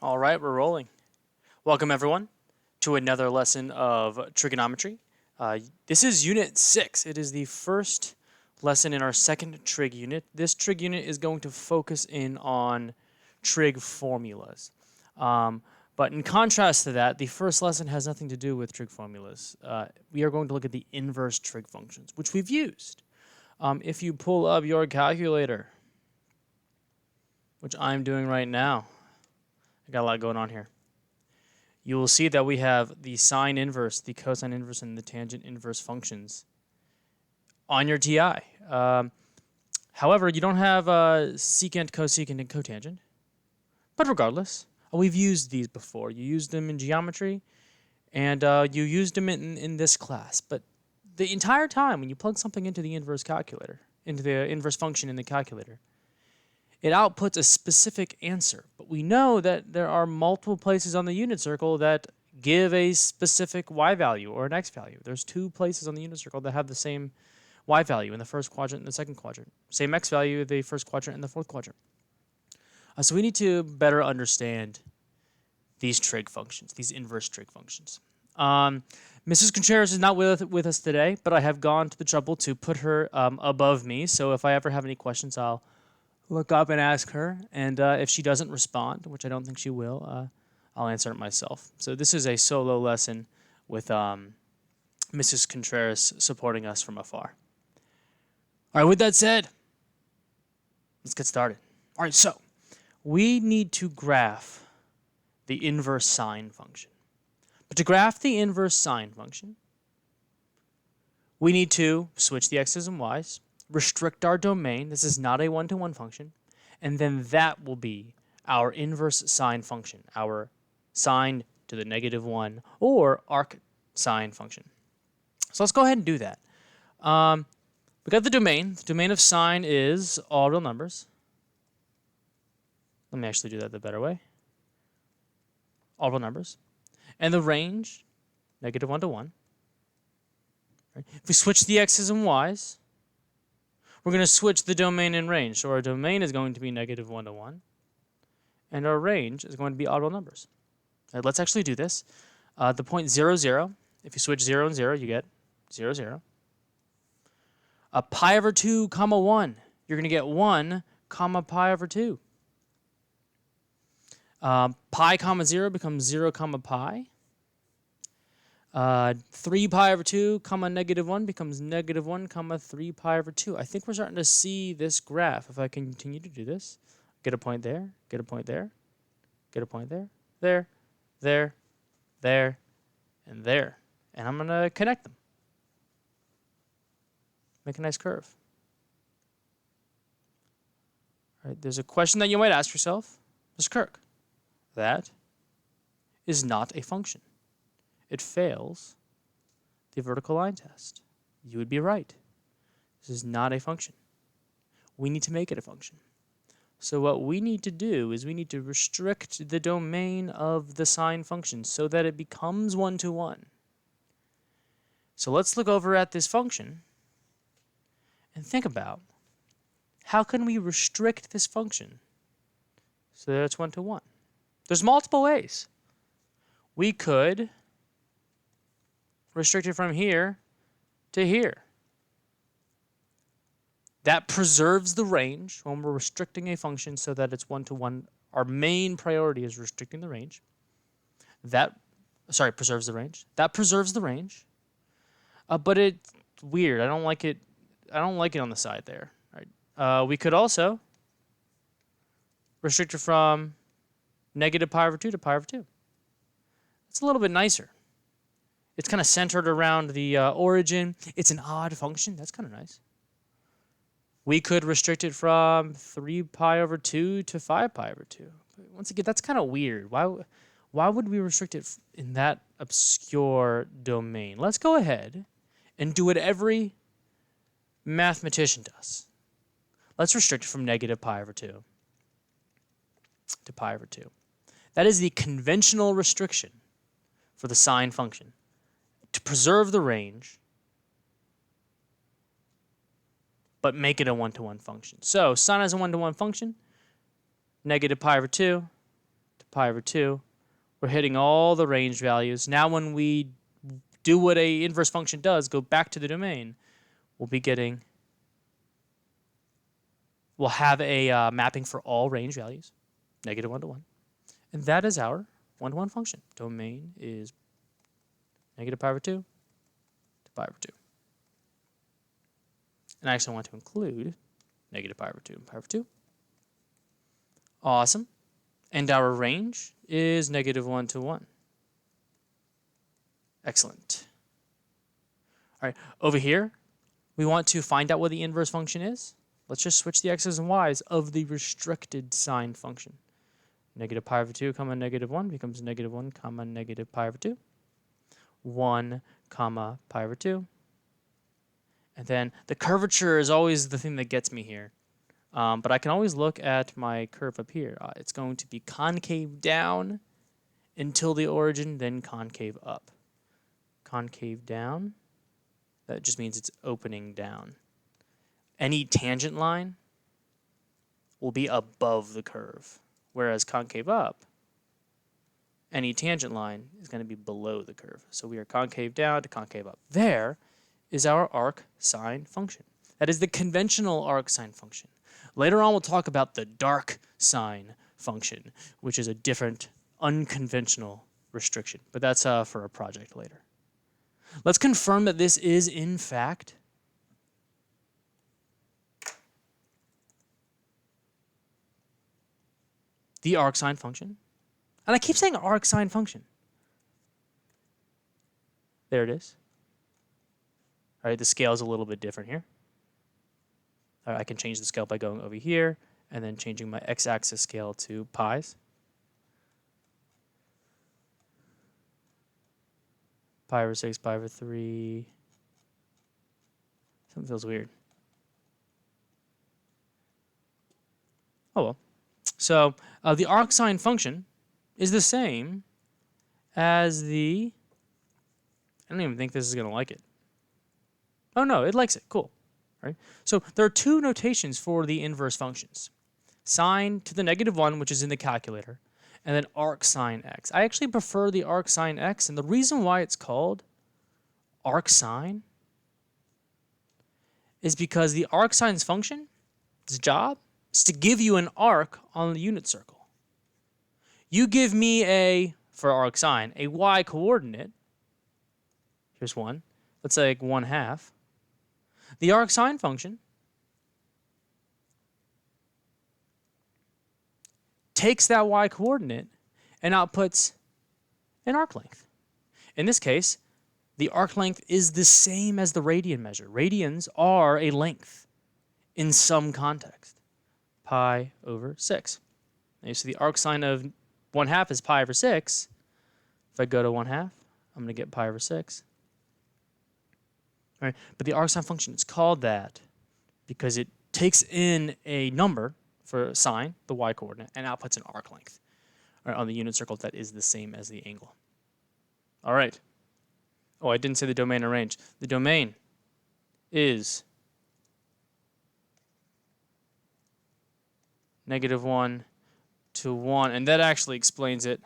All right, we're rolling. Welcome, everyone, to another lesson of trigonometry. This is Unit 6. It is the first lesson in our second trig unit. This trig unit is going to focus in on trig formulas. But in contrast to that, the first lesson has nothing to do with trig formulas. We are going to look at the inverse trig functions, which we've used. If you pull up your calculator, which I'm doing right now, I got a lot going on here. You will see that we have the sine inverse, the cosine inverse, and the tangent inverse functions on your TI. However, you don't have secant, cosecant, and cotangent. But regardless, we've used these before. You used them in geometry, and you used them in this class. But the entire time, when you plug something into the inverse calculator, into the inverse function in the calculator, it outputs a specific answer. But we know that there are multiple places on the unit circle that give a specific y value or an x value. There's two places on the unit circle that have the same y value in the first quadrant and the second quadrant. Same x value in the first quadrant and the fourth quadrant. So we need to better understand these trig functions, these inverse trig functions. Mrs. Contreras is not with us today, but I have gone to the trouble to put her above me. So if I ever have any questions, I'll look up and ask her, and if she doesn't respond, which I don't think she will, I'll answer it myself. So this is a solo lesson with Mrs. Contreras supporting us from afar. All right, with that said, let's get started. All right, so we need to graph the inverse sine function. But to graph the inverse sine function, we need to switch the x's and y's, restrict our domain. This is not a one-to-one function. And then that will be our inverse sine function, our sine to the -1 or arcsine function. So let's go ahead and do that. We got the domain. The domain of sine is all real numbers. Let me actually do that the better way. All real numbers. And the range, -1 to 1. Right? If we switch the x's and y's, we're going to switch the domain and range. So our domain is going to be -1 to 1. And our range is going to be odd real numbers. Right, let's actually do this. The point 0, 0. If you switch 0 and 0, you get 0, 0. Pi over 2, comma 1. You're going to get 1, comma pi over 2. Pi, comma 0 becomes 0, comma pi. 3 pi over 2, comma -1 becomes -1, comma 3 pi over 2. I think we're starting to see this graph. If I continue to do this, get a point there, get a point there, get a point there, there, there, there, and there. And I'm going to connect them. Make a nice curve. All right, there's a question that you might ask yourself. Mr. Kirk, that is not a function. It fails the vertical line test. You would be right. This is not a function. We need to make it a function. So what we need to do is we need to restrict the domain of the sine function so that it becomes 1 to 1. So let's look over at this function and think about how can we restrict this function so that it's 1 to 1. There's multiple ways. We could restrict it from here to here. That preserves the range when we're restricting a function so that it's 1 to 1. Our main priority is restricting the range. Preserves the range. That preserves the range. But it's weird. I don't like it. I don't like it on the side there. Right? We could also restrict it from -pi over 2 to pi over 2. It's a little bit nicer. It's kind of centered around the origin. It's an odd function. That's kind of nice. We could restrict it from 3 pi over 2 to 5 pi over 2. But once again, that's kind of weird. Why would we restrict it in that obscure domain? Let's go ahead and do what every mathematician does. Let's restrict it from -pi over 2 to pi over 2. That is the conventional restriction for the sine function, to preserve the range, but make it a 1 to 1 function. So sine is a 1 to 1 function, -pi over 2 to pi over 2. We're hitting all the range values. Now when we do what a inverse function does, go back to the domain, we'll have a mapping for all range values, negative 1 to 1. And that is our 1-to-1 function. Domain is negative pi over 2 to pi over 2. And I actually want to include negative pi over 2 and pi over 2. Awesome. And our range is negative 1 to 1. Excellent. All right, over here, we want to find out what the inverse function is. Let's just switch the x's and y's of the restricted sign function. Negative pi over 2 comma negative 1 becomes negative 1 comma negative pi over 2. 1 comma pi over 2. And then the curvature is always the thing that gets me here. But I can always look at my curve up here. It's going to be concave down until the origin, then concave up. Concave down, that just means it's opening down. Any tangent line will be above the curve, whereas concave up, any tangent line is going to be below the curve. So we are concave down to concave up. There is our arcsine function. That is the conventional arcsine function. Later on, we'll talk about the dark sine function, which is a different, unconventional restriction. But that's for a project later. Let's confirm that this is, in fact, the arcsine function. And I keep saying arcsine function. There it is. All right, the scale is a little bit different here. All right, I can change the scale by going over here and then changing my x-axis scale to pi's. Pi over 6, pi over 3. Something feels weird. Oh well. So the arcsine function is the same as the... I don't even think this is going to like it. Oh no, it likes it. Cool. Right? So there are two notations for the inverse functions. Sine to the negative 1, which is in the calculator, and then arcsine x. I actually prefer the arcsine x, and the reason why it's called arcsine is because the arcsine's function, its job, is to give you an arc on the unit circle. You give me for arcsine, a y coordinate. Here's 1. Let's say 1/2. The arcsine function takes that y coordinate and outputs an arc length. In this case, the arc length is the same as the radian measure. Radians are a length in some context. Pi over 6. And so the arcsine of 1/2 is pi over 6. If I go to 1/2, I'm going to get pi over 6. All right, but the arcsine function is called that because it takes in a number for sine, the y coordinate, and outputs an arc length on the unit circle that is the same as the angle. All right. Oh, I didn't say the domain or range. The domain is -1 to 1, and that actually explains it.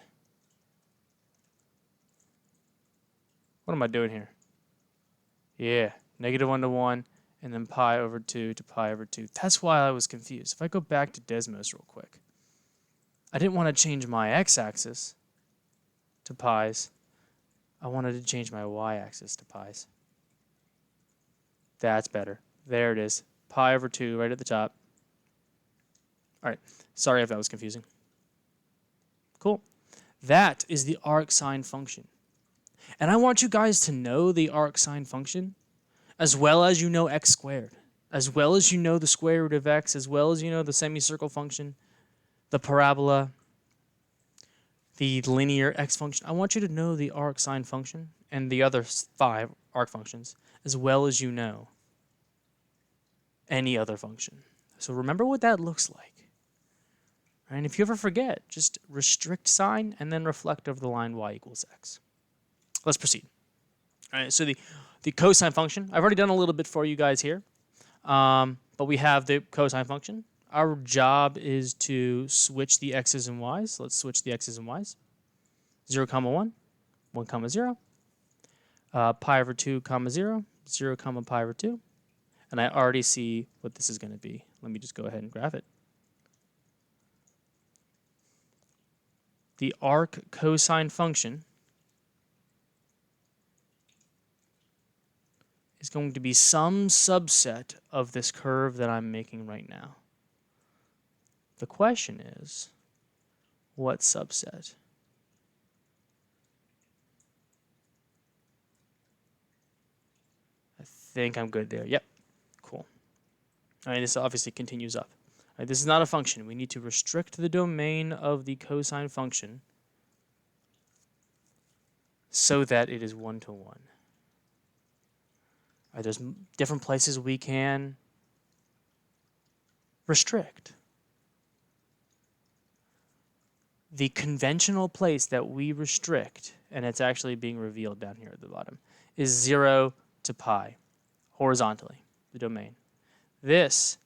What am I doing here? Yeah, -1 to 1, and then pi over 2 to pi over 2. That's why I was confused. If I go back to Desmos real quick, I didn't want to change my x-axis to pi's. I wanted to change my y-axis to pi's. That's better. There it is. Pi over 2 right at the top. All right. Sorry if that was confusing. Cool. That is the arcsine function. And I want you guys to know the arcsine function as well as you know x squared, as well as you know the square root of x, as well as you know the semicircle function, the parabola, the linear x function. I want you to know the arcsine function and the other 5 arc functions as well as you know any other function. So remember what that looks like. And if you ever forget, just restrict sign and then reflect over the line y equals x. Let's proceed. All right, so the cosine function, I've already done a little bit for you guys here, but we have the cosine function, Our job is to switch the x's and y's. Let's switch the x's and y's. 0, 1, 1, 0. Pi over 2, 0, 0, pi over 2. And I already see what this is going to be. Let me just go ahead and graph it. The arccosine function is going to be some subset of this curve that I'm making right now. The question is, what subset? I think I'm good there. Yep. Cool. All right, this obviously continues up. All right, this is not a function. We need to restrict the domain of the cosine function so that it is 1 to 1. All right, there's different places we can restrict. The conventional place that we restrict, and it's actually being revealed down here at the bottom, is 0 to pi, horizontally, the domain. This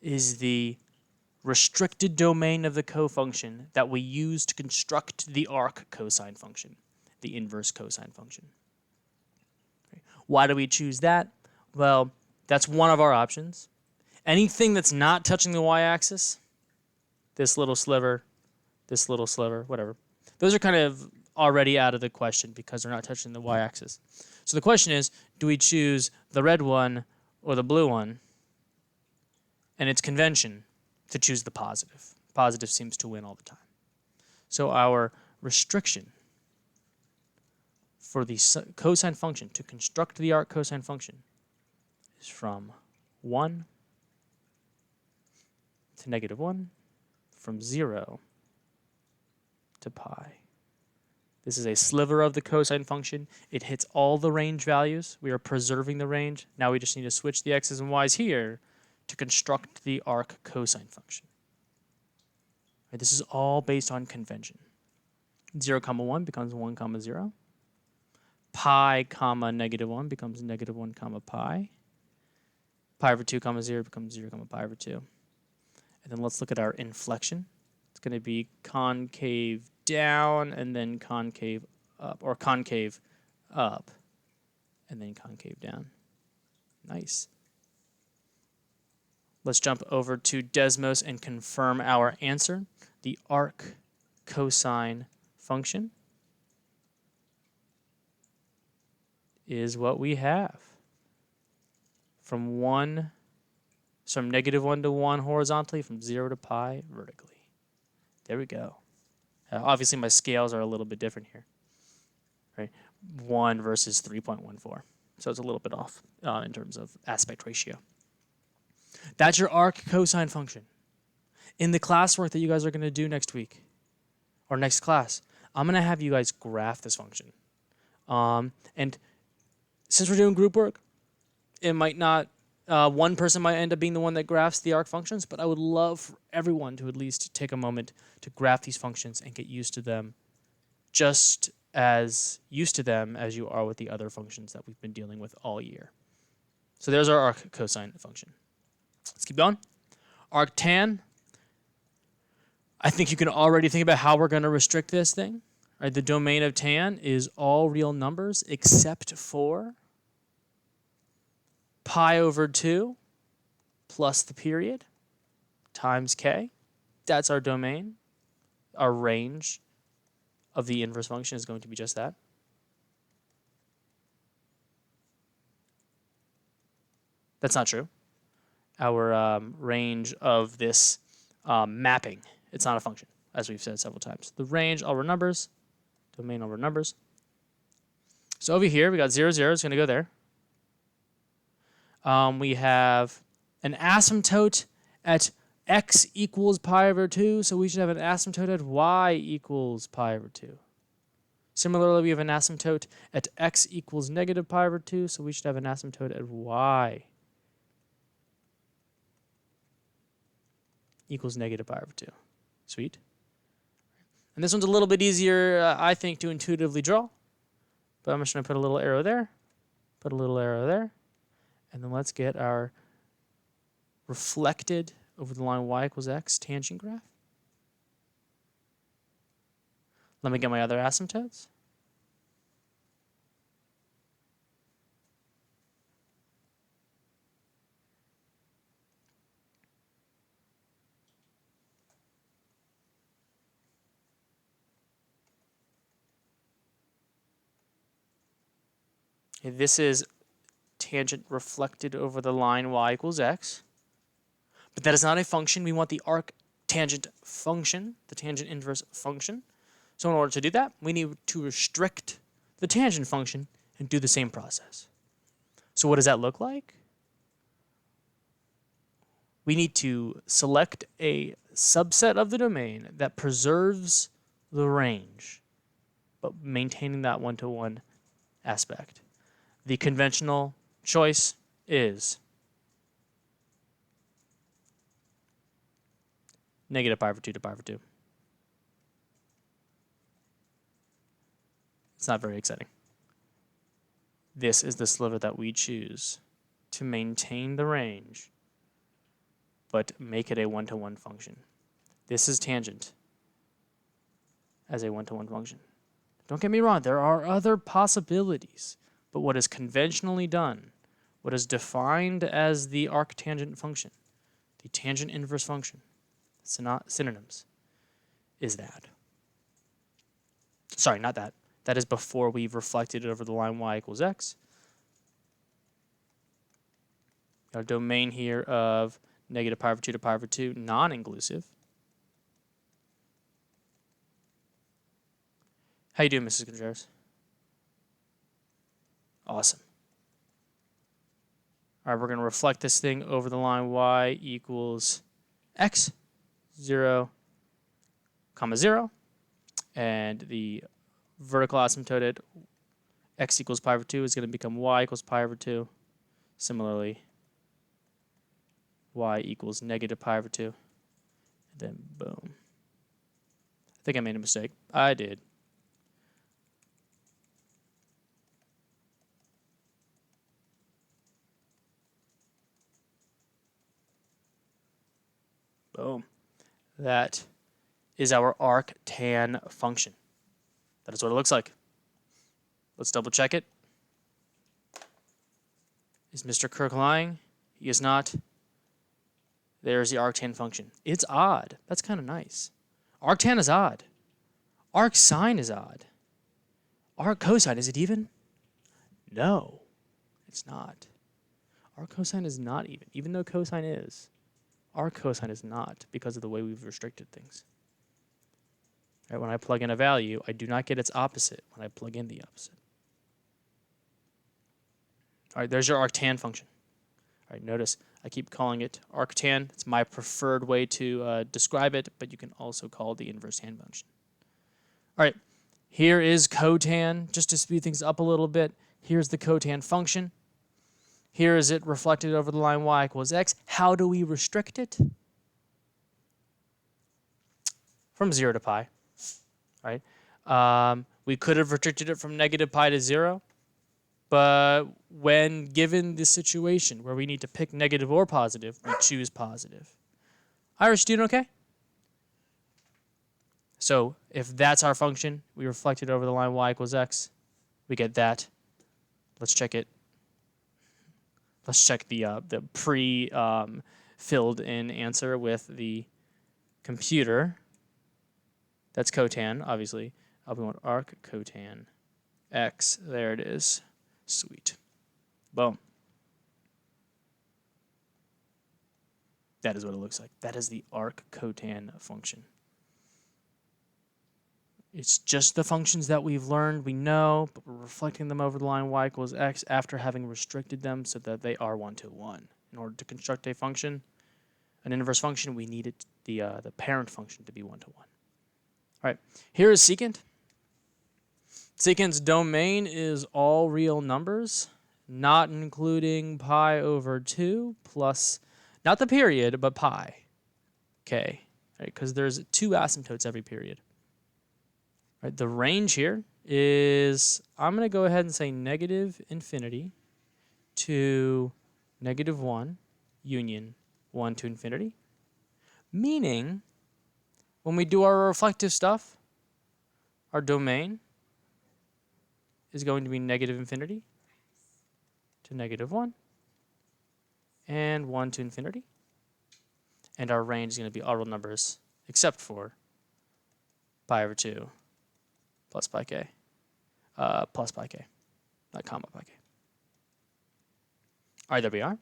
is the restricted domain of the cofunction that we use to construct the arccosine function, the inverse cosine function. Okay. Why do we choose that? Well, that's one of our options. Anything that's not touching the y-axis, this little sliver, whatever, those are kind of already out of the question because they're not touching the y-axis. So the question is, do we choose the red one or the blue one? And it's convention to choose the positive. Positive seems to win all the time. So our restriction for the cosine function to construct the arccosine function is from 1 to -1, from 0 to pi. This is a sliver of the cosine function. It hits all the range values. We are preserving the range. Now we just need to switch the x's and y's here to construct the arccosine function. Right, this is all based on convention. 0, 1 becomes 1, 0. Pi, -1 becomes -1, pi. Pi over 2, 0 becomes 0, pi over 2. And then let's look at our inflection. It's going to be concave down and then concave up, or concave up and then concave down. Nice. Let's jump over to Desmos and confirm our answer. The arccosine function is what we have. From -1 to 1 horizontally, from 0 to pi vertically. There we go. Obviously, my scales are a little bit different here. Right? 1 versus 3.14. So it's a little bit off in terms of aspect ratio. That's your arccosine function. In the classwork that you guys are going to do next week, or next class, I'm going to have you guys graph this function. And since we're doing group work, it might not, one person might end up being the one that graphs the arc functions, but I would love for everyone to at least take a moment to graph these functions and get used to them, just as used to them as you are with the other functions that we've been dealing with all year. So there's our arccosine function. Let's keep going. Arctan, I think you can already think about how we're going to restrict this thing. Right? The domain of tan is all real numbers except for pi over 2 plus the period times k. That's our domain. Our range of the inverse function is going to be just that. That's not true. Our range of this mapping, it's not a function, as we've said several times. The range, all our numbers, domain, all our numbers. So over here, we got 0, 0, it's going to go there. We have an asymptote at x equals pi over 2, so we should have an asymptote at y equals pi over 2. Similarly, we have an asymptote at x equals negative pi over 2, so we should have an asymptote at y equals negative pi over 2. Sweet. And this one's a little bit easier, I think, to intuitively draw. But I'm just going to put a little arrow there, put a little arrow there, and then let's get our reflected over the line y equals x tangent graph. Let me get my other asymptotes. This is tangent reflected over the line y equals x. But that is not a function. We want the arctangent function, the tangent inverse function. So in order to do that, we need to restrict the tangent function and do the same process. So what does that look like? We need to select a subset of the domain that preserves the range, but maintaining that one-to-one aspect. The conventional choice is negative pi over 2 to pi over 2. It's not very exciting. This is the sliver that we choose to maintain the range, but make it a one-to-one function. This is tangent as a one-to-one function. Don't get me wrong, there are other possibilities, but what is conventionally done, what is defined as the arctangent function, the tangent inverse function, synonyms, is that. Sorry, not that. That is before we've reflected it over the line y equals x. Got a domain here of negative pi over 2 to pi over 2, non-inclusive. How you doing, Mrs. Contreras? Awesome. All right, we're going to reflect this thing over the line y equals x, 0, 0, and the vertical asymptote at x equals pi over 2 is going to become y equals pi over 2. Similarly, y equals negative pi over 2. And then boom. I think I made a mistake. I did. Boom. That is our arctan function. That is what it looks like. Let's double check it. Is Mr. Kirk lying? He is not. There's the arctan function. It's odd. That's kind of nice. Arctan is odd. Arcsine is odd. Arccosine, is it even? No, it's not. Arccosine is not even though cosine is. Arccosine is not, because of the way we've restricted things. Right, when I plug in a value, I do not get its opposite when I plug in the opposite. All right, there's your arctan function. All right, notice I keep calling it arctan. It's my preferred way to describe it, but you can also call it the inverse tan function. All right, here is cotan. Just to speed things up a little bit, here's the cotan function. Here is it reflected over the line y equals x. How do we restrict it? From 0 to pi. Right? We could have restricted it from negative pi to 0, but when given the situation where we need to pick negative or positive, we choose positive. Irish, doing okay? So if that's our function, we reflect it over the line y equals x. We get that. Let's check it. Let's check the pre-filled in answer with the computer. That's cotan, obviously. We want arccotan x. There it is. Sweet. Boom. That is what it looks like. That is the arccotan function. It's just the functions that we've learned, we know, but we're reflecting them over the line y equals x after having restricted them so that they are one-to-one. In order to construct a function, an inverse function, we needed the parent function to be one-to-one. All right, here is secant. Secant's domain is all real numbers, not including pi over 2 plus, not the period, but pi, okay, because there's 2 asymptotes every period. Right, the range here is, I'm going to go ahead and say negative infinity to negative 1 union 1 to infinity. Meaning, when we do our reflective stuff, our domain is going to be negative infinity to negative 1 and 1 to infinity. And our range is going to be all real numbers except for pi over 2 plus pi k, plus pi k, not comma pi k. All right, there we are.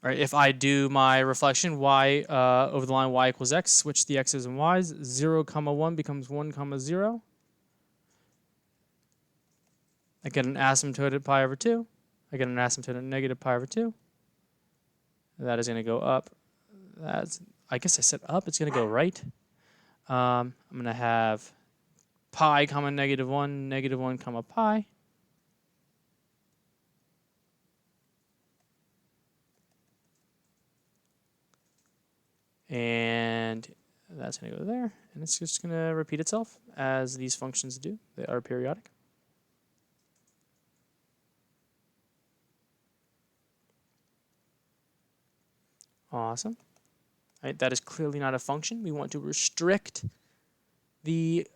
All right, if I do my reflection, y over the line y equals x, switch the x's and y's, 0, 1 becomes 1, 0. I get an asymptote at pi over 2. I get an asymptote at negative pi over 2. That is going to go up. I guess I said up. It's going to go right. I'm going to have pi comma negative 1 comma pi. And that's going to go there. And it's just going to repeat itself as these functions do. They are periodic. Awesome. All right, that is clearly not a function. We want to restrict the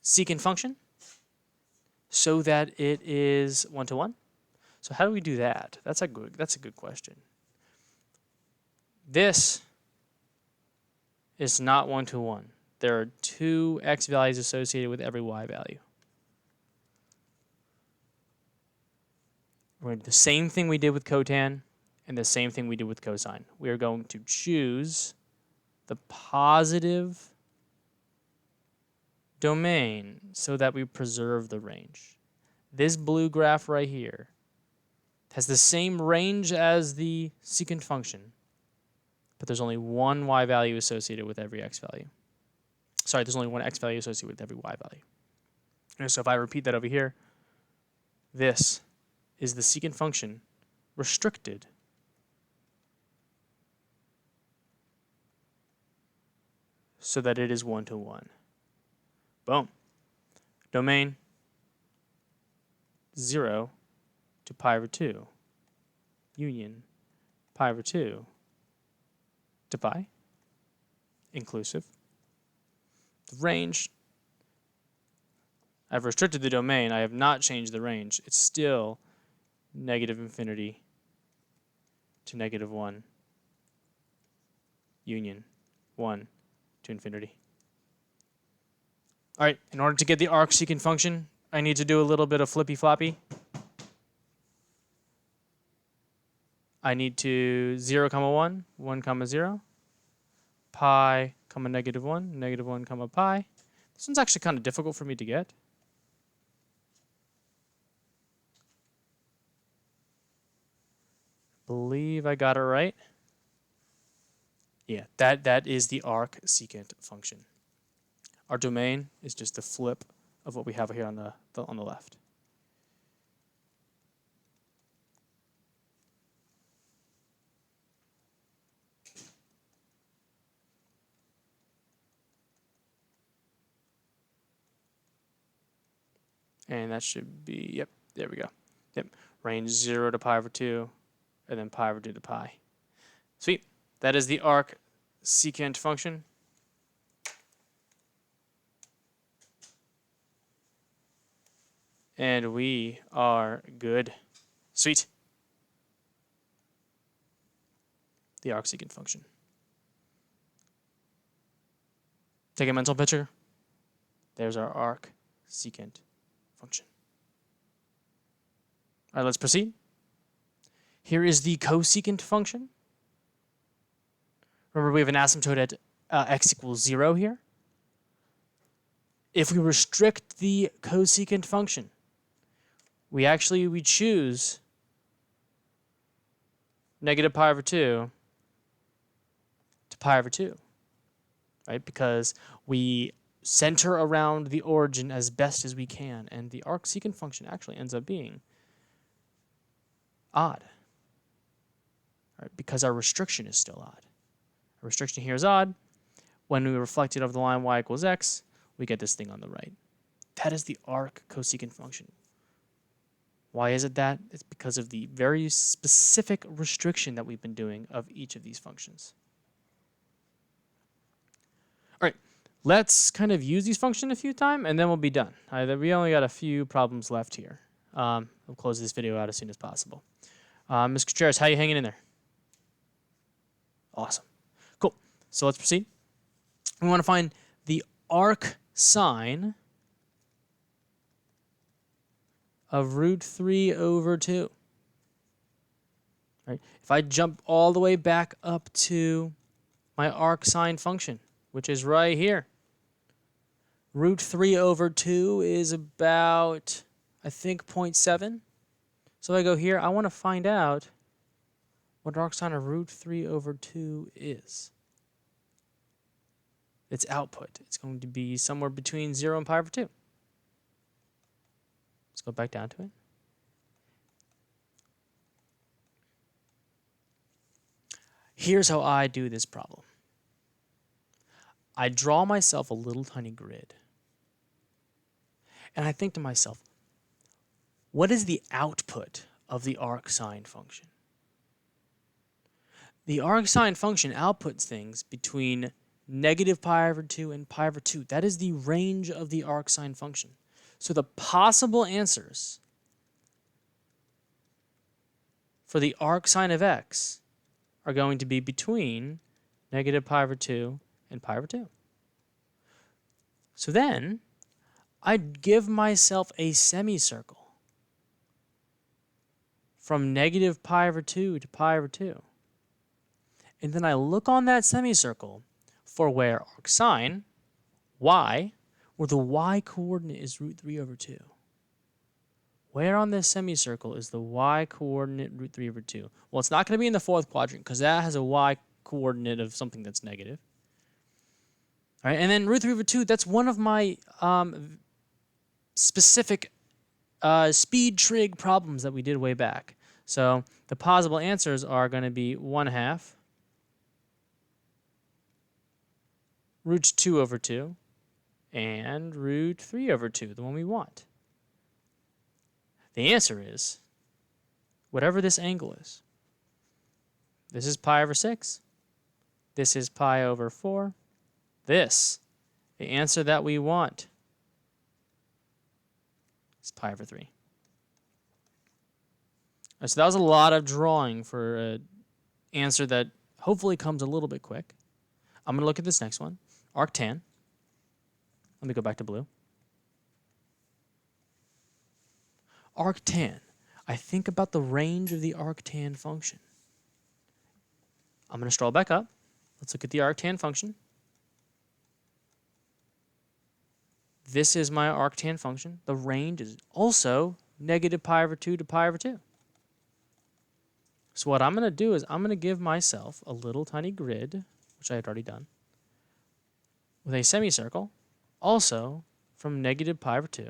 secant function so that it is 1 to 1. So how do we do that? That's a good question. This is not 1 to 1. There are 2 x values associated with every y value. We're going to do the same thing we did with cotan and the same thing we did with cosine. We are going to choose the positive domain so that we preserve the range. This blue graph right here has the same range as the secant function, but there's only one y value associated with every x value. Sorry, there's only one x value associated with every y value. And so if I repeat that over here, this is the secant function restricted so that it is 1 to 1. Boom. Domain 0 to pi over 2. Union pi over 2 to pi. Inclusive. The range, I've restricted the domain. I have not changed the range. It's still negative infinity to negative 1. Union 1 to infinity. All right, in order to get the arcsecant function, I need to do a little bit of flippy floppy. I need to 0, 1, 1, 0, pi, negative 1, negative 1, pi. This one's actually kind of difficult for me to get. Believe I got it right. Yeah, that is the arcsecant function. Our domain is just the flip of what we have here on the left. And that should be, yep, there we go. Yep, range 0 to pi over 2, and then pi over 2 to pi. Sweet. That is the arcsecant function. And we are good. Sweet. The arcsecant function. Take a mental picture. There's our arcsecant function. All right, let's proceed. Here is the cosecant function. Remember, we have an asymptote at x equals 0 here. If we restrict the cosecant function, we choose negative pi over 2 to pi over 2, right? Because we center around the origin as best as we can, and the arcsecant function actually ends up being odd, right? Because our restriction is still odd. Our restriction here is odd. When we reflect it over the line y equals x, we get this thing on the right. That is the arccosecant function. Why is it that? It's because of the very specific restriction that we've been doing of each of these functions. All right, let's kind of use these functions a few times, and then we'll be done. We only got a few problems left here. We'll close this video out as soon as possible. Ms. Contreras, how are you hanging in there? Awesome. Cool. So let's proceed. We want to find the arcsine of root 3 over 2. Right? If I jump all the way back up to my arcsine function, which is right here, root 3 over 2 is about, I think, 0.7. So if I go here, I want to find out what arcsine of root 3 over 2 is. Its output. It's going to be somewhere between 0 and pi over 2. Let's go back down to it. Here's how I do this problem. I draw myself a little tiny grid. And I think to myself, what is the output of the arcsine function? The arcsine function outputs things between negative pi over 2 and pi over 2. That is the range of the arcsine function. So the possible answers for the arcsine of x are going to be between negative pi over 2 and pi over 2. So then I'd give myself a semicircle from negative pi over 2 to pi over 2. And then I look on that semicircle for where arcsine, y, where the y coordinate is root 3 over 2. Where on this semicircle is the y coordinate root 3 over 2? Well, it's not going to be in the fourth quadrant because that has a y coordinate of something that's negative. All right, and then root 3 over 2, that's one of my specific speed trig problems that we did way back. So the possible answers are going to be 1/2 root 2 over 2 and root 3 over 2, the one we want. The answer is whatever this angle is. This is pi over 6. This is pi over 4. This, the answer that we want, is pi over 3. Right, so that was a lot of drawing for an answer that hopefully comes a little bit quick. I'm going to look at this next one, arctan. Let me go back to blue. Arctan. I think about the range of the arctan function. I'm going to scroll back up. Let's look at the arctan function. This is my arctan function. The range is also negative pi over 2 to pi over 2. So what I'm going to do is I'm going to give myself a little tiny grid, which I had already done, with a semicircle, also from negative pi over 2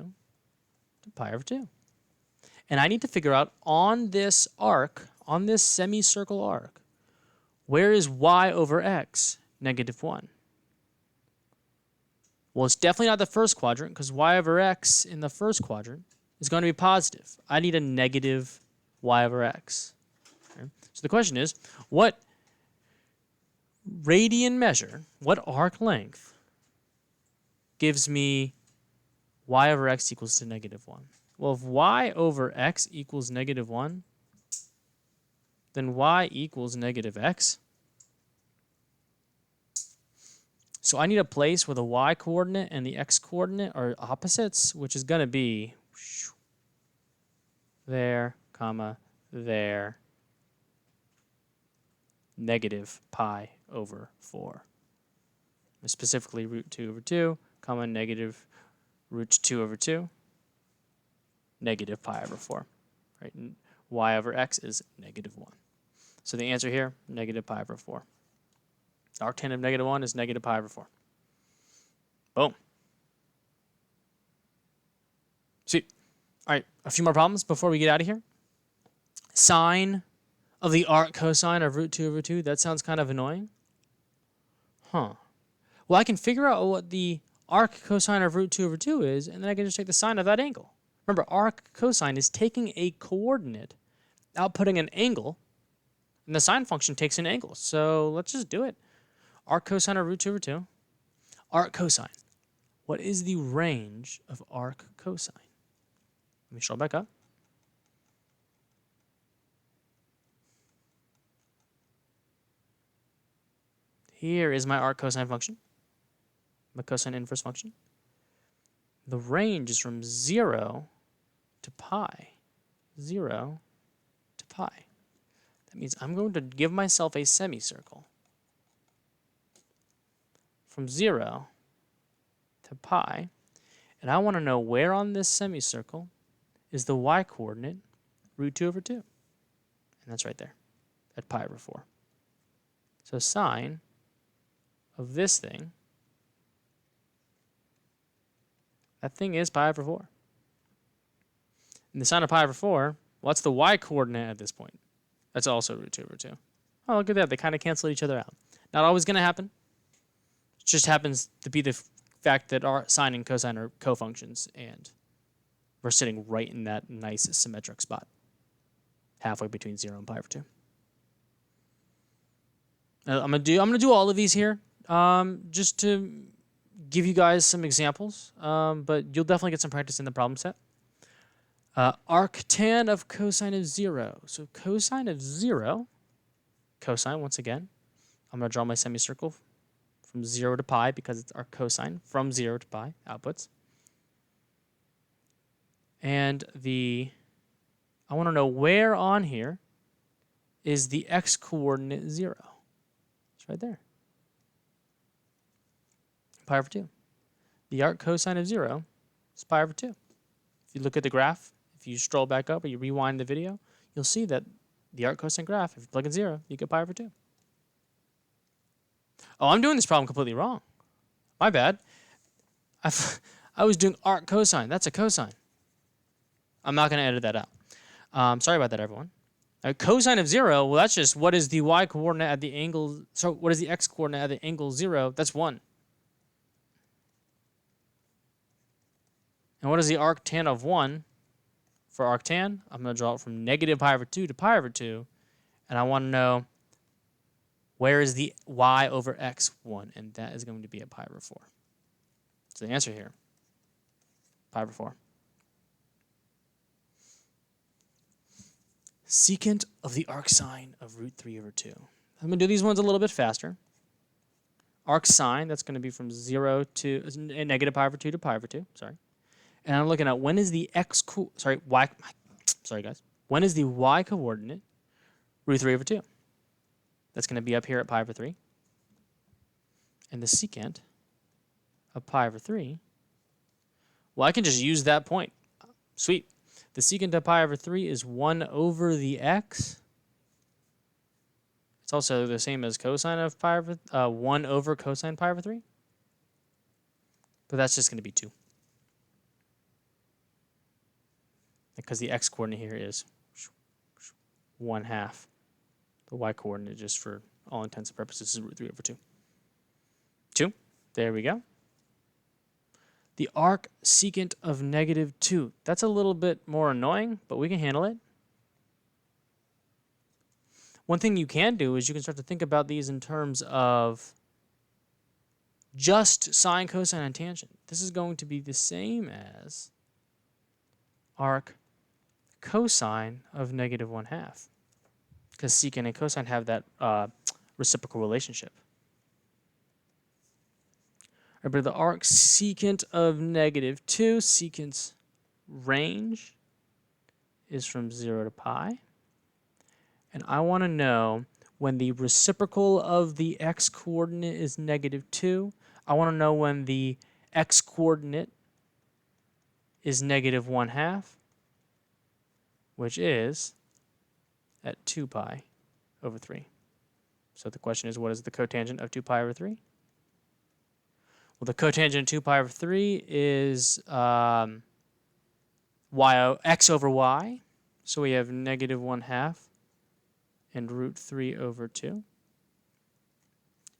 to pi over 2. And I need to figure out on this arc, on this semicircle arc, where is y over x negative 1? Well, it's definitely not the first quadrant because y over x in the first quadrant is going to be positive. I need a negative y over x. Okay? So the question is, what radian measure, what arc length gives me y over x equals to negative 1? Well, if y over x equals negative 1, then y equals negative x. So I need a place where the y coordinate and the x coordinate are opposites, which is going to be there, comma, there, negative pi over 4. Specifically root 2 over 2, comma, negative root 2 over 2, negative pi over 4. Right? And y over x is negative 1. So the answer here, negative pi over 4. Arctan of negative 1 is negative pi over 4. Boom. See, all right, a few more problems before we get out of here. Sine of the arccosine of root 2 over 2, that sounds kind of annoying. Well, I can figure out what the arccosine of root 2 over 2 is, and then I can just take the sine of that angle. Remember, arccosine is taking a coordinate, outputting an angle, and the sine function takes an angle. So let's just do it. Arccosine of root 2 over 2. Arccosine. What is the range of arccosine? Let me scroll back up. Here is my arccosine function, my cosine inverse function. The range is from 0 to pi. 0 to pi. That means I'm going to give myself a semicircle from 0 to pi, and I want to know where on this semicircle is the y-coordinate root 2 over 2. And that's right there at pi over 4. So sine of this thing, that thing is pi over 4. And the sine of pi over 4, what's the y-coordinate at this point? That's also root 2 over 2. Oh, look at that. They kind of cancel each other out. Not always going to happen. It just happens to be the fact that our sine and cosine are cofunctions, and we're sitting right in that nice symmetric spot, halfway between 0 and pi over 2. I'm gonna do all of these here, just to give you guys some examples, but you'll definitely get some practice in the problem set. Arctan of cosine of 0. So cosine of 0, cosine once again. I'm going to draw my semicircle from 0 to pi because it's our cosine from 0 to pi outputs. And I want to know where on here is the x-coordinate 0. It's right there. Pi over 2. The arccosine of 0 is pi over 2. If you look at the graph, if you scroll back up or you rewind the video, you'll see that the arccosine graph, if you plug in 0, you get pi over 2. Oh, I'm doing this problem completely wrong. My bad. I was doing arccosine. That's a cosine. I'm not going to edit that out. Sorry about that, everyone. Cosine of 0, well, that's just what is the y-coordinate at the angle. So what is the x-coordinate at the angle 0? That's 1. And what is the arctan of 1? For arctan, I'm going to draw it from negative pi over 2 to pi over 2. And I want to know where is the y over x 1. And that is going to be at pi over 4. So the answer here, pi over 4. Secant of the arcsine of root 3 over 2. I'm going to do these ones a little bit faster. Arcsine, that's going to be from 0 to negative pi over 2 to pi over 2. Sorry. And I'm looking at when is the when is the y coordinate root 3 over 2? That's going to be up here at pi over 3. And the secant of pi over 3, well, I can just use that point. Sweet. The secant of pi over 3 is 1 over the x. It's also the same as cosine of pi over 1 over cosine pi over 3. But that's just going to be 2. Because the x-coordinate here is 1/2. The y-coordinate, just for all intents and purposes, is root 3 over 2. 2. There we go. The arcsecant of negative 2. That's a little bit more annoying, but we can handle it. One thing you can do is you can start to think about these in terms of just sine, cosine, and tangent. This is going to be the same as arccosine of negative 1/2. Because secant and cosine have that reciprocal relationship. Right, but the arcsecant of negative 2, secant's range is from 0 to pi. And I want to know when the reciprocal of the x-coordinate is negative 2. I want to know when the x-coordinate is negative 1/2, which is at 2 pi over 3. So the question is, what is the cotangent of 2 pi over 3? Well, the cotangent of 2 pi over 3 is x over y. So we have negative 1/2 and root 3 over 2.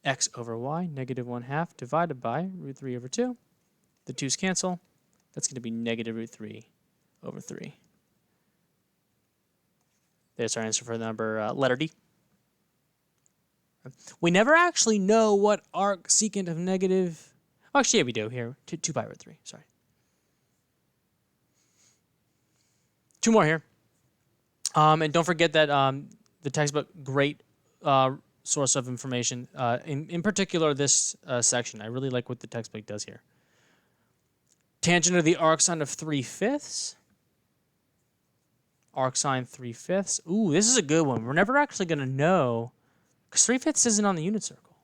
X over y, negative 1/2 divided by root 3 over 2. The 2's cancel. That's going to be negative root 3 over 3. There's our answer for the number letter D. We never actually know what arcsecant of negative... Oh, actually, yeah, we do here. 2 pi over 3. Sorry. 2 more here. And don't forget that the textbook, great source of information. In particular, this section. I really like what the textbook does here. Tangent of the arcsine of 3/5. Arcsine 3/5. Ooh, this is a good one. We're never actually going to know, because 3/5 isn't on the unit circle.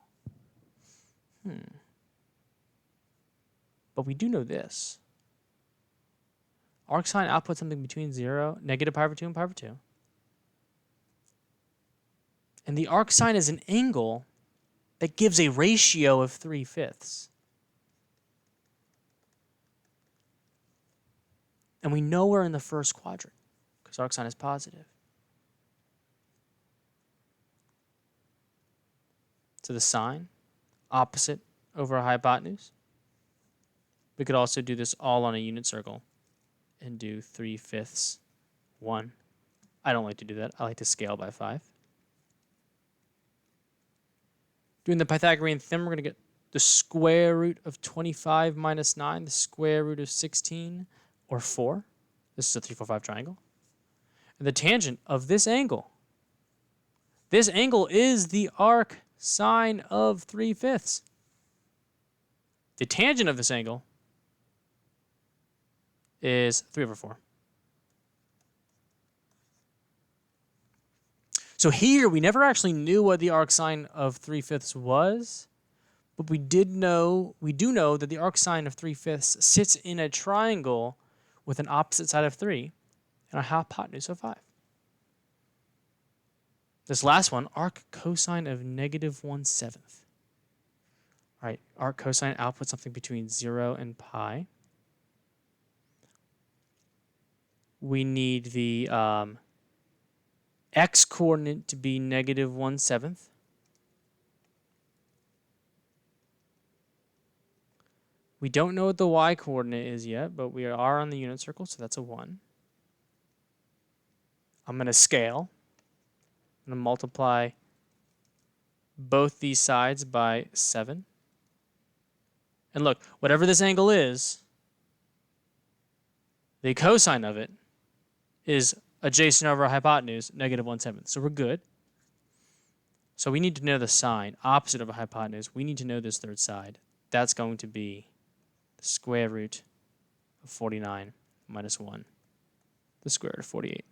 But we do know this. Arcsine outputs something between 0, negative pi over 2, and pi over 2. And the arcsine is an angle that gives a ratio of 3/5. And we know we're in the first quadrant, because arcsine is positive. So the sine, opposite over a hypotenuse. We could also do this all on a unit circle and do 3/5, 1. I don't like to do that. I like to scale by 5. Doing the Pythagorean theorem, we're going to get the square root of 25 minus 9, the square root of 16, or 4. This is a 3, 4, 5 triangle. And the tangent of this angle is the arcsine of 3/5. The tangent of this angle is 3 over 4. So here, we never actually knew what the arcsine of 3/5 was, but we do know that the arcsine of 3/5 sits in a triangle with an opposite side of 3 and a hypotenuse of 5. This last one, arccosine of negative 1/7. All right, arccosine outputs something between 0 and pi. We need the x coordinate to be negative 1/7. We don't know what the y coordinate is yet, but we are on the unit circle, so that's a 1. I'm going to scale. I'm going to multiply both these sides by 7. And look, whatever this angle is, the cosine of it is adjacent over a hypotenuse, negative 1/7. So we're good. So we need to know the sine, opposite of a hypotenuse. We need to know this third side. That's going to be the square root of 49 minus 1, the square root of 48.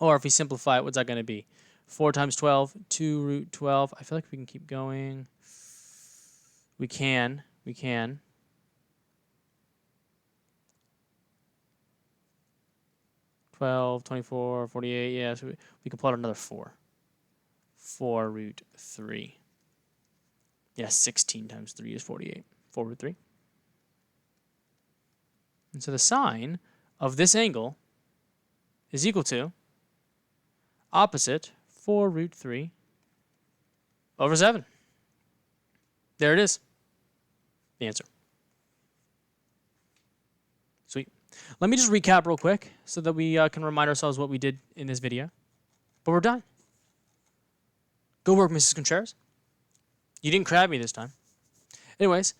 Or if we simplify it, what's that going to be? 4 times 12, 2 root 12. I feel like we can keep going. We can. 12, 24, 48, yeah, so we can plot another 4. 4 root 3. Yeah, 16 times 3 is 48. 4 root 3. And so the sine of this angle is equal to opposite 4 root 3 over 7. There it is. The answer. Sweet. Let me just recap real quick so that we can remind ourselves what we did in this video. But we're done. Good work, Mrs. Contreras. You didn't crab me this time. Anyways,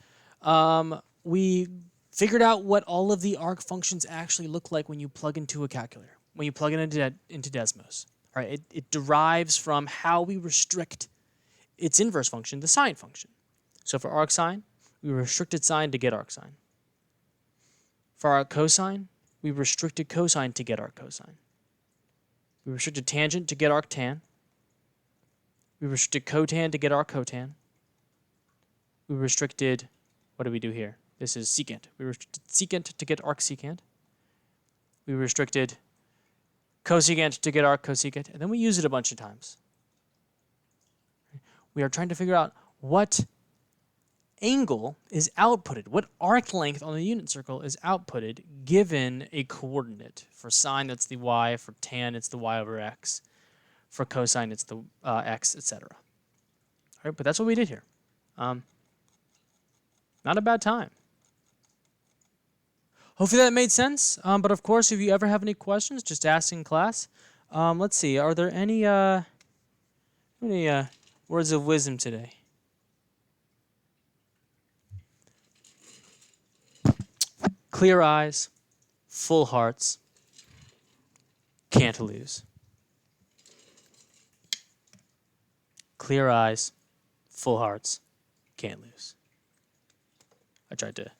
we figured out what all of the arc functions actually look like when you plug into a calculator, when you plug it into Desmos. All right, it derives from how we restrict its inverse function, the sine function. So for arcsine, we restricted sine to get arcsine. For arccosine, we restricted cosine to get arccosine. We restricted tangent to get arctan. We restricted cotan to get arccotan. We restricted, what do we do here? This is secant. We restricted secant to get arcsecant. We restricted cosecant to get arccosecant, and then we use it a bunch of times. We are trying to figure out what angle is outputted, what arc length on the unit circle is outputted given a coordinate. For sine, that's the y. For tan, it's the y over x. For cosine, it's the x, etc. All right, but that's what we did here. Not a bad time. Hopefully that made sense. But of course, if you ever have any questions, just ask in class. Let's see. Are there any words of wisdom today? Clear eyes, full hearts, can't lose. Clear eyes, full hearts, can't lose. I tried to